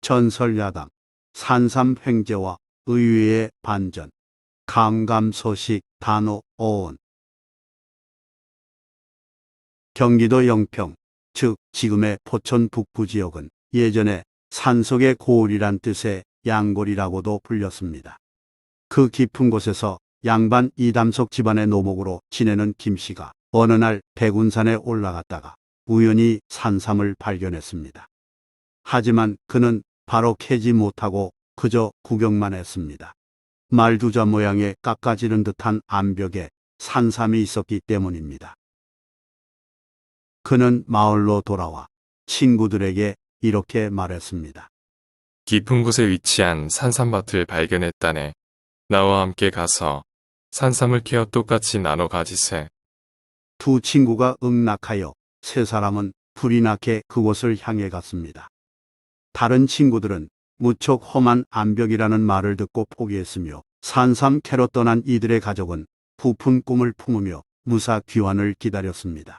전설야당, 산삼횡재와 의외의 반전, 감감소식 단호 어온. 경기도 영평, 즉 지금의 포천 북부 지역은 예전에 산속의 고을이란 뜻의 양골이라고도 불렸습니다. 그 깊은 곳에서 양반 이담석 집안의 노목으로 지내는 김씨가 어느 날 백운산에 올라갔다가 우연히 산삼을 발견했습니다. 하지만 그는 바로 캐지 못하고 그저 구경만 했습니다. 말두자 모양의 깎아지른 듯한 암벽에 산삼이 있었기 때문입니다. 그는 마을로 돌아와 친구들에게 이렇게 말했습니다. 깊은 곳에 위치한 산삼밭을 발견했다네. 나와 함께 가서 산삼을 캐어 똑같이 나눠 가지세. 두 친구가 응낙하여 세 사람은 불이 나게 그곳을 향해 갔습니다. 다른 친구들은 무척 험한 암벽이라는 말을 듣고 포기했으며 산삼 캐러 떠난 이들의 가족은 부푼 꿈을 품으며 무사 귀환을 기다렸습니다.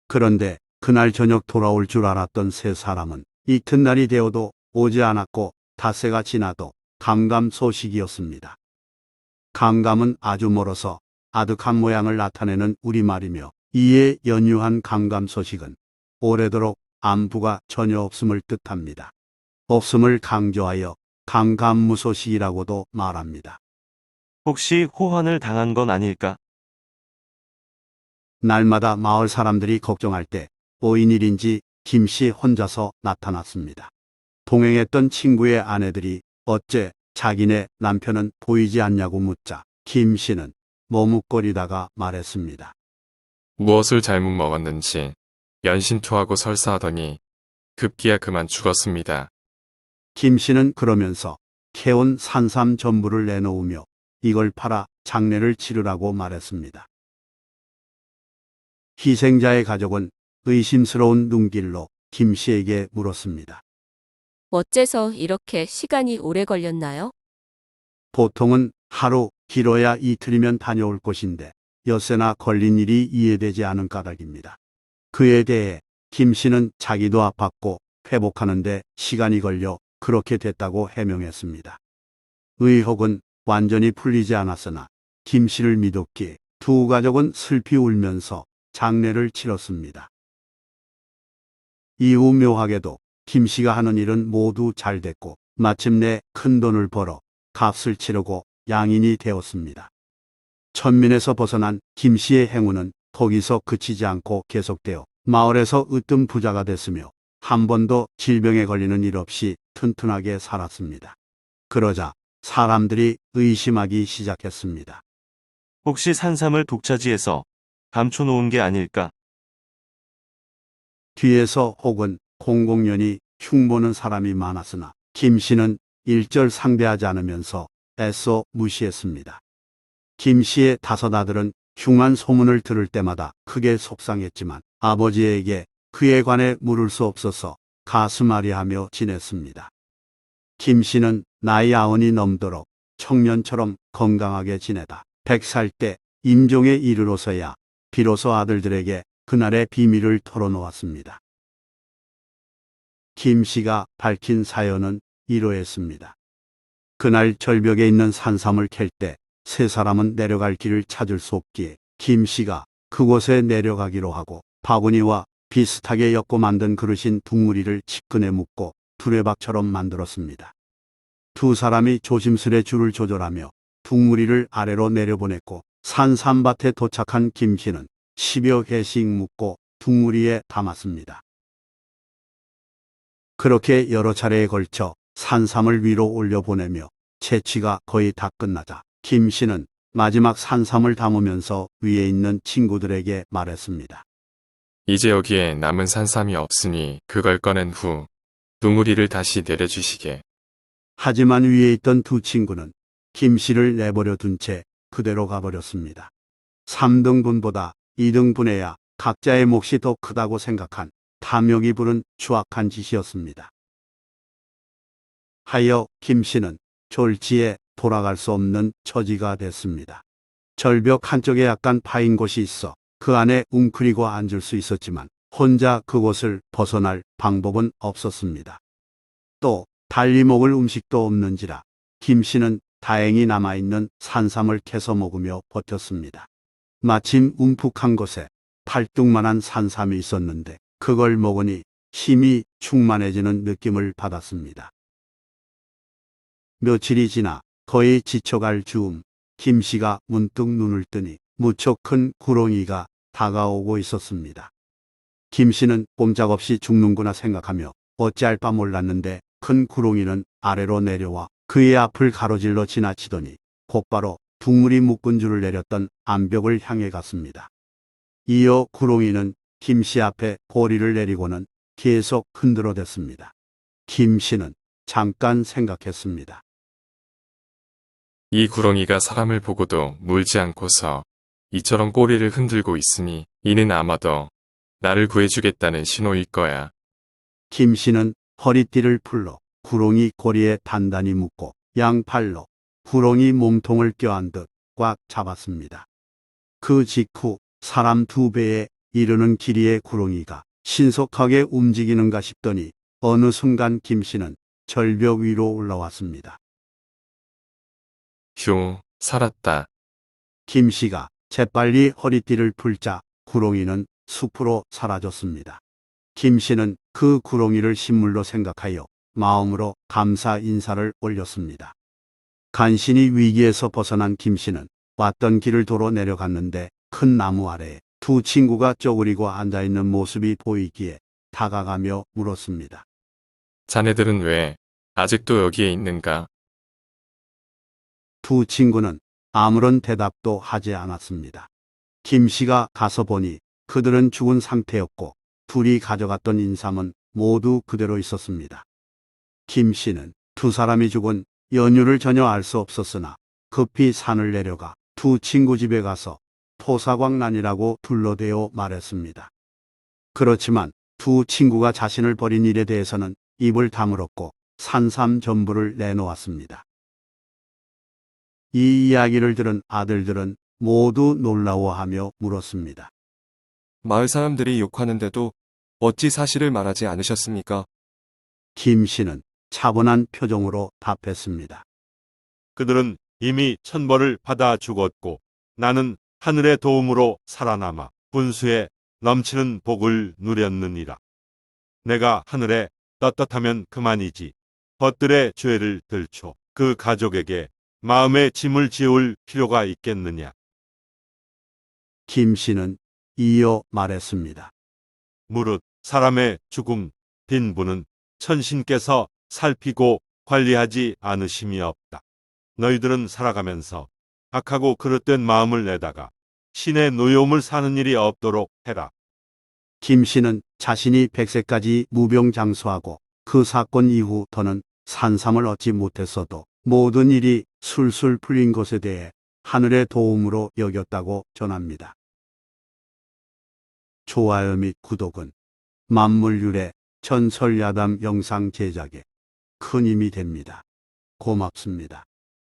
그런데 그날 저녁 돌아올 줄 알았던 세 사람은 이튿날이 되어도 오지 않았고 닷새가 지나도 감감소식이었습니다. 감감은 아주 멀어서 아득한 모양을 나타내는 우리말이며 이에 연유한 감감소식은 오래도록 안부가 전혀 없음을 뜻합니다. 없음을 강조하여 감감무소식이라고도 말합니다. 혹시 호환을 당한 건 아닐까? 날마다 마을 사람들이 걱정할 때 오인일인지 김씨 혼자서 나타났습니다. 동행했던 친구의 아내들이 어째 자기네 남편은 보이지 않냐고 묻자 김씨는 머뭇거리다가 말했습니다. 무엇을 잘못 먹었는지 연신토하고 설사하더니 급기야 그만 죽었습니다. 김씨는 그러면서 캐온 산삼 전부를 내놓으며 이걸 팔아 장례를 치르라고 말했습니다. 희생자의 가족은 의심스러운 눈길로 김씨에게 물었습니다. 어째서 이렇게 시간이 오래 걸렸나요? 보통은 하루, 길어야 이틀이면 다녀올 곳인데 엿새나 걸린 일이 이해되지 않은 까닭입니다. 그에 대해 김씨는 자기도 아팠고 회복하는데 시간이 걸려 그렇게 됐다고 해명했습니다. 의혹은 완전히 풀리지 않았으나 김씨를 믿었기에 두 가족은 슬피 울면서 장례를 치렀습니다. 이후 묘하게도 김씨가 하는 일은 모두 잘 됐고 마침내 큰 돈을 벌어 값을 치르고 양인이 되었습니다. 천민에서 벗어난 김씨의 행운은 거기서 그치지 않고 계속되어 마을에서 으뜸 부자가 됐으며 한 번도 질병에 걸리는 일 없이 튼튼하게 살았습니다. 그러자 사람들이 의심하기 시작했습니다. 혹시 산삼을 독차지해서 감춰놓은 게 아닐까? 뒤에서 혹은 공공연히 흉보는 사람이 많았으나 김씨는 일절 상대하지 않으면서 애써 무시했습니다. 김씨의 다섯 아들은 흉한 소문을 들을 때마다 크게 속상했지만 아버지에게 그에 관해 물을 수 없어서 가슴앓이하며 지냈습니다. 김씨는 나이 90이 넘도록 청년처럼 건강하게 지내다 100살 때 임종에 이르러서야 비로소 아들들에게 그날의 비밀을 털어놓았습니다. 김씨가 밝힌 사연은 이러했습니다. 그날 절벽에 있는 산삼을 캘 때 세 사람은 내려갈 길을 찾을 수 없기에 김씨가 그곳에 내려가기로 하고 바구니와 비슷하게 엮고 만든 그릇인 둥무리를 측근에 묶고 두레박처럼 만들었습니다. 두 사람이 조심스레 줄을 조절하며 둥무리를 아래로 내려보냈고 산삼밭에 도착한 김씨는 10여 개씩 묶고 둥무리에 담았습니다. 그렇게 여러 차례에 걸쳐 산삼을 위로 올려보내며 채취가 거의 다 끝나자 김씨는 마지막 산삼을 담으면서 위에 있는 친구들에게 말했습니다. 이제 여기에 남은 산삼이 없으니 그걸 꺼낸 후 둥우리를 다시 내려주시게. 하지만 위에 있던 두 친구는 김씨를 내버려 둔 채 그대로 가버렸습니다. 3등분보다 2등분해야 각자의 몫이 더 크다고 생각한 탐욕이 부른 추악한 짓이었습니다. 하여 김씨는 졸지에 돌아갈 수 없는 처지가 됐습니다. 절벽 한쪽에 약간 파인 곳이 있어 그 안에 웅크리고 앉을 수 있었지만 혼자 그곳을 벗어날 방법은 없었습니다. 또 달리 먹을 음식도 없는지라 김씨는 다행히 남아있는 산삼을 캐서 먹으며 버텼습니다. 마침 움푹한 곳에 팔뚝만한 산삼이 있었는데 그걸 먹으니 힘이 충만해지는 느낌을 받았습니다. 며칠이 지나 거의 지쳐갈 즈음 김씨가 문득 눈을 뜨니 무척 큰 구렁이가 다가오고 있었습니다. 김씨는 꼼짝없이 죽는구나 생각하며 어찌할 바 몰랐는데 큰 구렁이는 아래로 내려와 그의 앞을 가로질러 지나치더니 곧바로 둑물이 묶은 줄을 내렸던 암벽을 향해 갔습니다. 이어 구렁이는 김씨 앞에 고리를 내리고는 계속 흔들어댔습니다. 김씨는 잠깐 생각했습니다. 이 구렁이가 사람을 보고도 물지 않고서 이처럼 꼬리를 흔들고 있으니 이는 아마도 나를 구해주겠다는 신호일 거야. 김씨는 허리띠를 풀러 구렁이 꼬리에 단단히 묶고 양팔로 구렁이 몸통을 껴안 듯 꽉 잡았습니다. 그 직후 사람 2배에 이르는 길이의 구렁이가 신속하게 움직이는가 싶더니 어느 순간 김씨는 절벽 위로 올라왔습니다. 휴, 살았다. 김씨가 재빨리 허리띠를 풀자 구렁이는 숲으로 사라졌습니다. 김씨는 그 구렁이를 신물로 생각하여 마음으로 감사 인사를 올렸습니다. 간신히 위기에서 벗어난 김씨는 왔던 길을 도로 내려갔는데 큰 나무 아래에 2 친구가 쪼그리고 앉아있는 모습이 보이기에 다가가며 물었습니다. 자네들은 왜 아직도 여기에 있는가? 2 친구는 아무런 대답도 하지 않았습니다. 김씨가 가서 보니 그들은 죽은 상태였고 둘이 가져갔던 인삼은 모두 그대로 있었습니다. 김씨는 2 사람이 죽은 연유를 전혀 알 수 없었으나 급히 산을 내려가 2 친구 집에 가서 토사광난이라고 둘러대어 말했습니다. 그렇지만 2 친구가 자신을 버린 일에 대해서는 입을 다물었고 산삼 전부를 내놓았습니다. 이 이야기를 들은 아들들은 모두 놀라워하며 물었습니다. 마을 사람들이 욕하는데도 어찌 사실을 말하지 않으셨습니까? 김씨는 차분한 표정으로 답했습니다. 그들은 이미 천벌을 받아 죽었고 나는 하늘의 도움으로 살아남아 분수에 넘치는 복을 누렸느니라. 내가 하늘에 떳떳하면 그만이지 벗들의 죄를 들춰 그 가족에게 마음의 짐을 지울 필요가 있겠느냐. 김씨는 이어 말했습니다. 무릇 사람의 죽음 빈부는 천신께서 살피고 관리하지 않으심이 없다. 너희들은 살아가면서 악하고 그릇된 마음을 내다가 신의 노여움을 사는 일이 없도록 해라. 김씨는 자신이 100세까지 무병장수하고 그 사건 이후 더는 산삼을 얻지 못했어도 모든 일이 술술 풀린 것에 대해 하늘의 도움으로 여겼다고 전합니다. 좋아요 및 구독은 만물유래 전설야담 영상 제작에 큰 힘이 됩니다. 고맙습니다.